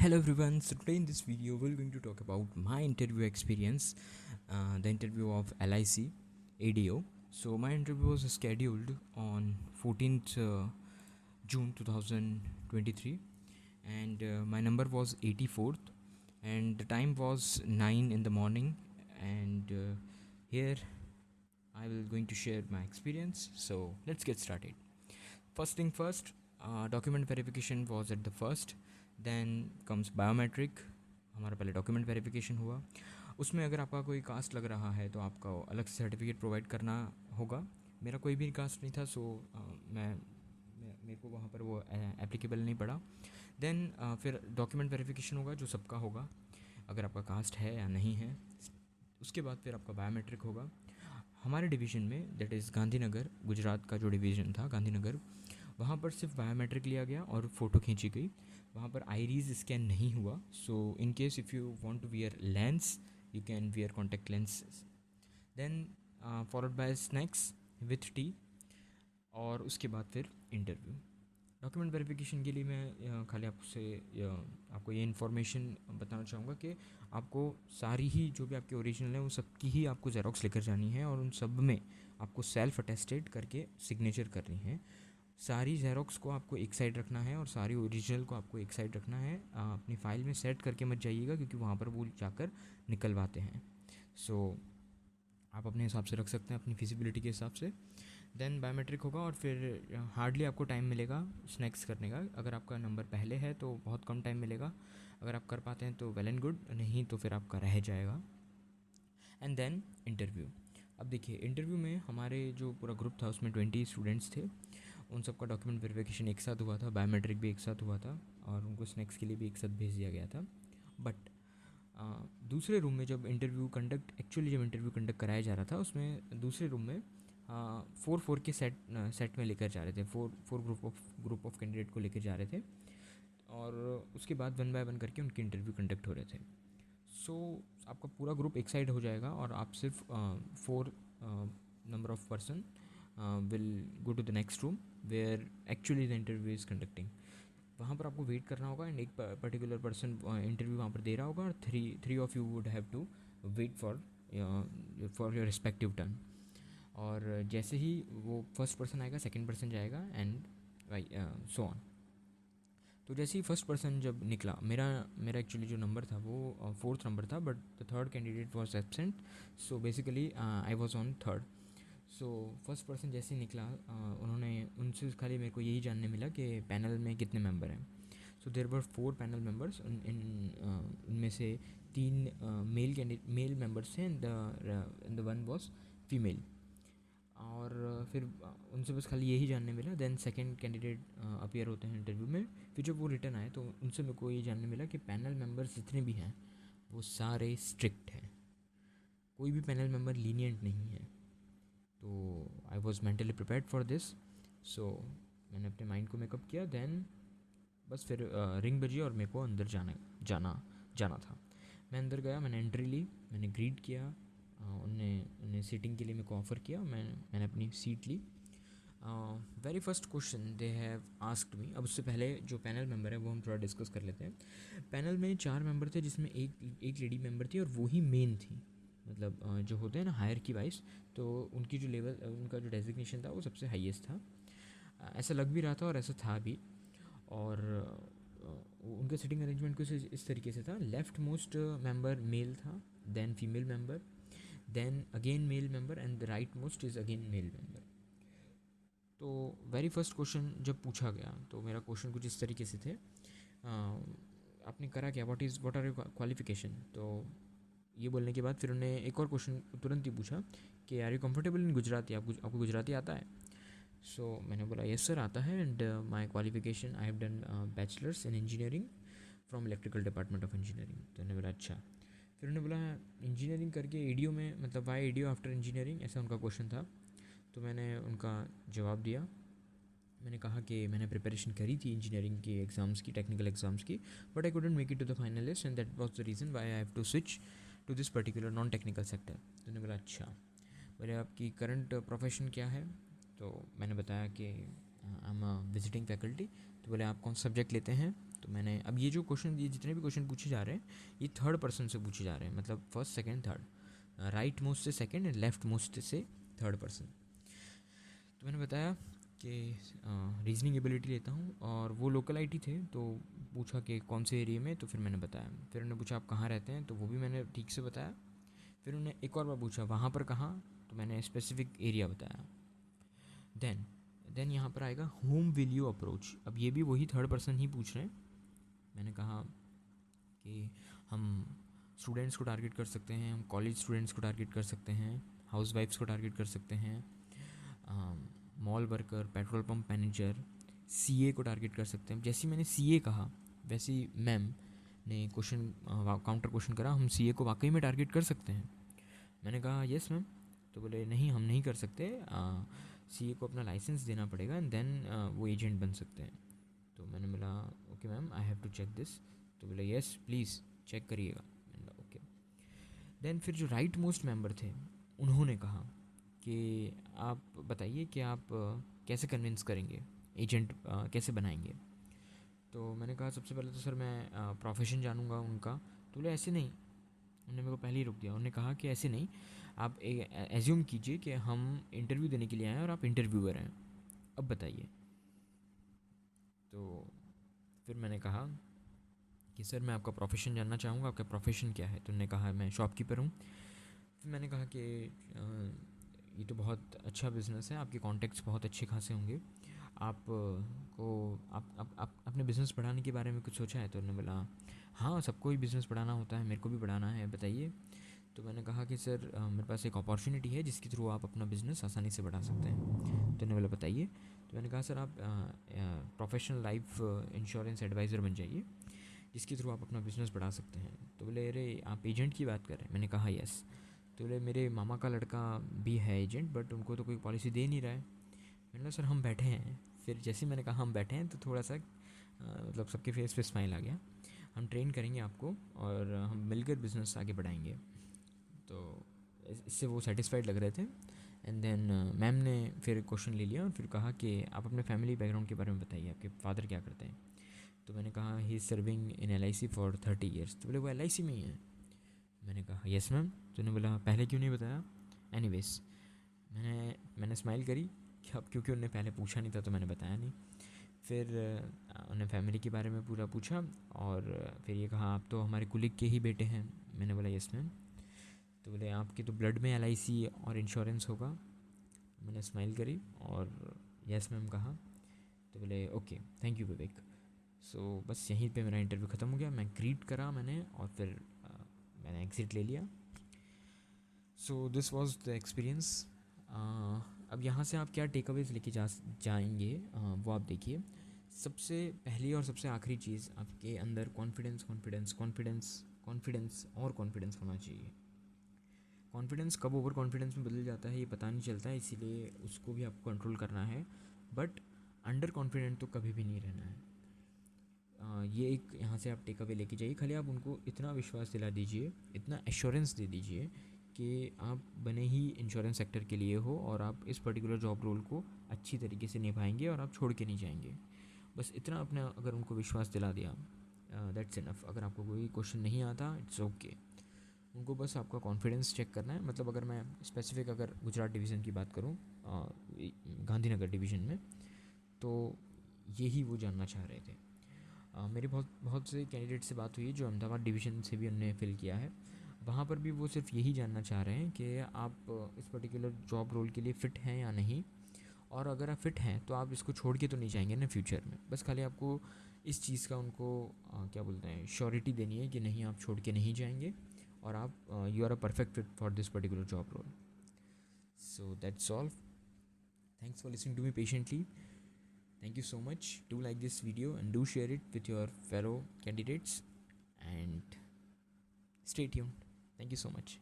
Hello everyone. So today in this video we're going to talk about my interview experience, the interview of LIC ADO. So my interview was scheduled on 14th June 2023, and my number was 84th, and the time was 9 in the morning. And here I will going to share my experience. So let's get started. First thing first, document verification was at the first. Then comes biometric. हमारा पहले document verification हुआ. उसमें अगर आपका कोई cast लग रहा है तो आपका अलग से सर्टिफिकेट प्रोवाइड करना होगा. मेरा कोई भी कास्ट नहीं था, सो मेरे को वहाँ पर वो एप्लीकेबल नहीं पड़ा. देन फिर डॉक्यूमेंट वेरिफिकेशन होगा जो सबका होगा, अगर आपका कास्ट है या नहीं है. उसके बाद फिर आपका बायोमेट्रिक होगा. हमारे डिवीज़न में, दैट इज़ गांधीनगर, गुजरात का जो डिवीज़न था गांधीनगर, वहाँ पर सिर्फ बायोमेट्रिक लिया गया और फ़ोटो खींची गई. वहाँ पर आईरीज स्कैन नहीं हुआ. So in case if you want to wear lens, you can wear contact lenses. Then followed by snacks with tea, और उसके बाद फिर इंटरव्यू. डॉक्यूमेंट वेरिफिकेशन के लिए मैं खाली आपको ये इन्फॉर्मेशन बताना चाहूँगा कि आपको सारी ही जो भी आपके ओरिजिनल हैं वो सबकी ही आपको ज़ेरॉक्स लेकर जानी है, और उन सब में आपको सेल्फ अटेस्टेड करके सिग्नेचर करनी है. सारी ज़ेरॉक्स को आपको एक साइड रखना है और सारी ओरिजिनल को आपको एक साइड रखना है. अपनी फ़ाइल में सेट करके मत जाइएगा, क्योंकि वहाँ पर वो जाकर निकलवाते हैं. सो आप अपने हिसाब से रख सकते हैं, अपनी फिजिबिलिटी के हिसाब से. देन बायोमेट्रिक होगा, और फिर हार्डली आपको टाइम मिलेगा स्नैक्स करने का. अगर आपका नंबर पहले है तो बहुत कम टाइम मिलेगा. अगर आप कर पाते हैं तो वेल एंड गुड, नहीं तो फिर आपका रह जाएगा. And then interview. अब देखिए, इंटरव्यू में हमारे जो पूरा ग्रुप था उसमें 20 स्टूडेंट्स थे. उन सबका डॉक्यूमेंट वेरिफिकेशन एक साथ हुआ था, बायोमेट्रिक भी एक साथ हुआ था, और उनको स्नैक्स के लिए भी एक साथ भेज दिया गया था. बट दूसरे रूम में जब इंटरव्यू कंडक्ट कराया जा रहा था, उसमें दूसरे रूम में 4 के सेट में लेकर जा रहे थे. फोर ग्रुप ऑफ कैंडिडेट को लेकर जा रहे थे, और उसके बाद वन बाय वन करके उनके इंटरव्यू कंडक्ट हो रहे थे. सो आपका पूरा ग्रुप एक साइड हो जाएगा, और आप सिर्फ 4 number of person will go to the next room where actually the interview is conducting. वहाँ पर आपको वेट करना होगा, एंड एक पर्टिकुलर पर्सन इंटरव्यू वहाँ पर दे रहा होगा, और three of you would have to wait for your respective turn. और जैसे ही वो फर्स्ट पर्सन आएगा, सेकंड पर्सन जाएगा, एंड सो ऑन. तो जैसे ही फर्स्ट पर्सन जब निकला, मेरा एक्चुअली जो नंबर था वो 4th नंबर था, but the third candidate was absent. So basically I was on third. So first person जैसे ही निकला, उनसे खाली मेरे को यही जानने मिला कि पैनल में कितने मेंबर हैं. So there were 4 panel members. उनमें से 3 मेल मेंबर्स थे, and the one was female. और फिर उनसे बस खाली यही जानने मिला. देन सेकंड कैंडिडेट अपीयर होते हैं इंटरव्यू में. फिर जब वो रिटर्न आए तो उनसे मेरे को ये जानने मिला कि पैनल मेंबर्स जितने भी हैं वो सारे स्ट्रिक्ट हैं, कोई भी पैनल मेंबर लीनियंट नहीं है. तो I was mentally prepared for this. So मैंने अपने माइंड को मेकअप किया. देन बस फिर रिंग बजी और मेरे को अंदर जाना था. मैं अंदर गया, मैंने एंट्री ली, मैंने ग्रीट किया. उनने सीटिंग के लिए मेरे को ऑफ़र किया. मैंने अपनी सीट ली. Very first question they have asked me. अब उससे पहले जो पैनल मेंबर है वो हम थोड़ा डिस्कस कर लेते हैं. पैनल में 4 मेंबर थे, जिसमें एक लेडी मेंबर थी, और वो ही मेन थी. मतलब जो होते हैं ना हायर की वाइज, तो उनकी जो लेवल, उनका जो डेजिग्नेशन था वो सबसे हाईएस्ट था. ऐसा लग भी रहा था और ऐसा था भी. और उनका सिटिंग अरेंजमेंट कुछ इस तरीके से था. लेफ्ट मोस्ट मेंबर मेल था, then female member, then again male member, and the right most is again male member. तो वेरी फर्स्ट क्वेश्चन जब पूछा गया तो मेरा क्वेश्चन कुछ इस तरीके से थे. आपने करा क्या, व्हाट आर योर क्वालिफिकेशन. तो ये बोलने के बाद फिर उन्होंने एक और क्वेश्चन तुरंत ही पूछा कि are you comfortable in Gujarati, आपको गुजराती आता है. सो मैंने बोला येस सर आता है, and my qualification I have done bachelors in engineering from electrical department of engineering. तो उन्होंने बोला अच्छा. फिर उन्होंने बोला इंजीनियरिंग करके एडीओ में, मतलब वाई एडीओ आफ्टर इंजीनियरिंग, ऐसा उनका क्वेश्चन था. तो मैंने उनका जवाब दिया. मैंने कहा कि मैंने प्रिपरेशन करी थी इंजीनियरिंग के एग्ज़ाम्स की, टेक्निकल एग्ज़ाम्स की, but I couldn't make it to the final list, and that was the reason why I have to switch to this particular non technical sector. तो उन्होंने बोला अच्छा. बोले आपकी करंट प्रोफेशन क्या है. तो मैंने बताया कि I am a visiting faculty. तो बोले आप कौन सा सब्जेक्ट लेते हैं. तो मैंने अब ये जो क्वेश्चन, ये जितने भी क्वेश्चन पूछे जा रहे हैं ये थर्ड पर्सन से पूछे जा रहे हैं, मतलब first second third, right most से सेकंड एंड लेफ्ट मोस्ट से थर्ड पर्सन। तो मैंने बताया कि रीजनिंग एबिलिटी लेता हूँ, और वो लोकल आईटी थे तो पूछा कि कौन से एरिया में, तो फिर मैंने बताया। फिर उन्होंने पूछा आप कहाँ रहते हैं, तो वो भी मैंने ठीक से बताया। फिर उन्होंने एक और बार पूछा वहाँ पर कहाँ, तो मैंने स्पेसिफिक एरिया बताया। देन यहाँ पर आएगा होम विल यू अप्रोच। अब ये भी वही थर्ड पर्सन ही पूछ रहे हैं। मैंने कहा कि हम स्टूडेंट्स को टारगेट कर सकते हैं, हम कॉलेज स्टूडेंट्स को टारगेट कर सकते हैं, हाउस वाइफ्स को टारगेट कर सकते हैं, mall worker, petrol pump manager, CA को टारगेट कर सकते हैं। जैसे मैंने सीए कहा वैसे ही मैम ने क्वेश्चन काउंटर क्वेश्चन करा, हम सीए को वाकई में टारगेट कर सकते हैं। मैंने कहा यस मैम। तो बोले नहीं हम नहीं कर सकते, सीए को अपना लाइसेंस देना पड़ेगा एंड देन वो एजेंट बन सकते हैं। तो मैंने बोला okay ma'am I have to check this. तो बोले यस प्लीज़ चेक करिएगा। ओके। देन फिर जो राइट मोस्ट मेंबर थे उन्होंने कहा कि आप बताइए कि आप कैसे कन्विंस करेंगे, एजेंट कैसे बनाएंगे। तो मैंने कहा सबसे पहले तो सर मैं प्रोफेशन जानूंगा उनका। तो बोले ऐसे नहीं, उन्होंने मेरे को पहले ही रोक दिया। उन्होंने कहा कि ऐसे नहीं, आप एज्यूम कीजिए कि हम इंटरव्यू देने के लिए आए हैं और आप इंटरव्यूअर हैं, अब बताइए। तो फिर मैंने कहा कि सर मैं आपका प्रोफेशन जानना चाहूँगा, आपका प्रोफेशन क्या है। तो उन्होंने कहा मैं शॉपकीपर हूँ। फिर मैंने कहा कि ये तो बहुत अच्छा बिज़नेस है, आपके कॉन्टैक्ट्स बहुत अच्छे खासे होंगे, आप को आप अपने बिज़नेस बढ़ाने के बारे में कुछ सोचा है। तो उन्होंने बोला हाँ सबको ही बिज़नेस बढ़ाना होता है, मेरे को भी बढ़ाना है, बताइए। तो मैंने कहा कि सर मेरे पास एक अपॉर्चुनिटी है जिसके थ्रू आप अपना बिज़नेस आसानी से बढ़ा सकते हैं। तो उन्होंने बोला बताइए। तो मैंने कहा सर आप प्रोफेशनल लाइफ इंश्योरेंस एडवाइज़र बन जाइए जिसके थ्रू आप अपना बिज़नेस बढ़ा सकते हैं। तो बोले अरे आप एजेंट की बात कर रहे हैं। मैंने कहा यस। तो बोले मेरे मामा का लड़का भी है एजेंट, बट उनको तो कोई पॉलिसी दे नहीं रहा है। मैंने कहा सर हम बैठे हैं। फिर जैसे ही मैंने कहा हम बैठे हैं तो थोड़ा सा मतलब सबके फेस पे स्माइल आ गया। हम ट्रेन करेंगे आपको और हम मिलकर बिज़नेस आगे बढ़ाएंगे। तो इससे वो सेटिस्फाइड लग रहे थे। एंड देन मैम ने फिर क्वेश्चन ले लिया और फिर कहा कि आप अपने फैमिली बैकग्राउंड के बारे में बताइए, आपके फादर क्या करते हैं। तो मैंने कहा he is serving in LIC for 30 years. तो बोले वो LIC में ही है। मैंने कहा यस मैम। तो उन्होंने बोला पहले क्यों नहीं बताया। एनीवेज मैंने स्माइल करी कि अब क्योंकि उन्होंने पहले पूछा नहीं था तो मैंने बताया नहीं। फिर उन्होंने फैमिली के बारे में पूरा पूछा और फिर ये कहा आप तो हमारे कुलीग के ही बेटे हैं। मैंने बोला यस मैम। तो बोले आपके तो ब्लड में LIC और इंश्योरेंस होगा। मैंने स्माइल करी और यस मैम कहा। तो बोले ओके थैंक यू विवेक। सो बस यहीं पे मेरा इंटरव्यू ख़त्म हो गया। मैं ग्रीट करा मैंने और फिर मैंने एग्ज़िट ले लिया। So this was the experience. अब यहाँ से आप क्या टेक अवेज लेके जाएंगे वो आप देखिए। सबसे पहली और सबसे आखिरी चीज़ आपके अंदर कॉन्फिडेंस कॉन्फिडेंस कॉन्फिडेंस कॉन्फिडेंस और कॉन्फिडेंस होना चाहिए। कॉन्फिडेंस कब ओवर कॉन्फिडेंस में बदल जाता है ये पता नहीं चलता है, इसीलिए उसको भी आपको कंट्रोल करना है। बट अंडर कॉन्फिडेंट तो कभी भी नहीं रहना है। ये एक यहाँ से आप टेक अवे लेके जाइए। खाली आप उनको इतना विश्वास दिला दीजिए, इतना एश्योरेंस दे दीजिए कि आप बने ही इंश्योरेंस सेक्टर के लिए हो और आप इस पर्टिकुलर जॉब रोल को अच्छी तरीके से निभाएंगे और आप छोड़ के नहीं जाएंगे। बस इतना अपना अगर उनको विश्वास दिला दिया दैट्स इनफ। अगर आपको कोई क्वेश्चन नहीं आता इट्स ओके। उनको बस आपका कॉन्फिडेंस चेक करना है। मतलब अगर मैं स्पेसिफिक अगर गुजरात डिवीज़न की बात करूँ, गांधीनगर डिवीज़न में, तो यही वो जानना चाह रहे थे। मेरी बहुत बहुत से कैंडिडेट से बात हुई है जो अहमदाबाद डिवीज़न से भी उन्होंने फ़िल किया है। वहाँ पर भी वो सिर्फ यही जानना चाह रहे हैं कि आप इस पर्टिकुलर जॉब रोल के लिए फ़िट हैं या नहीं, और अगर आप फिट हैं तो आप इसको छोड़ के तो नहीं जाएंगे ना फ्यूचर में। बस खाली आपको इस चीज़ का उनको क्या बोलते हैं श्योरिटी देनी है कि नहीं आप छोड़ के नहीं जाएंगे और आप you are a perfect fit for this particular job role. So that's all. Thanks for listening to me patiently. Thank you so much. Do like this video and do share it with your fellow candidates and stay tuned. Thank you so much.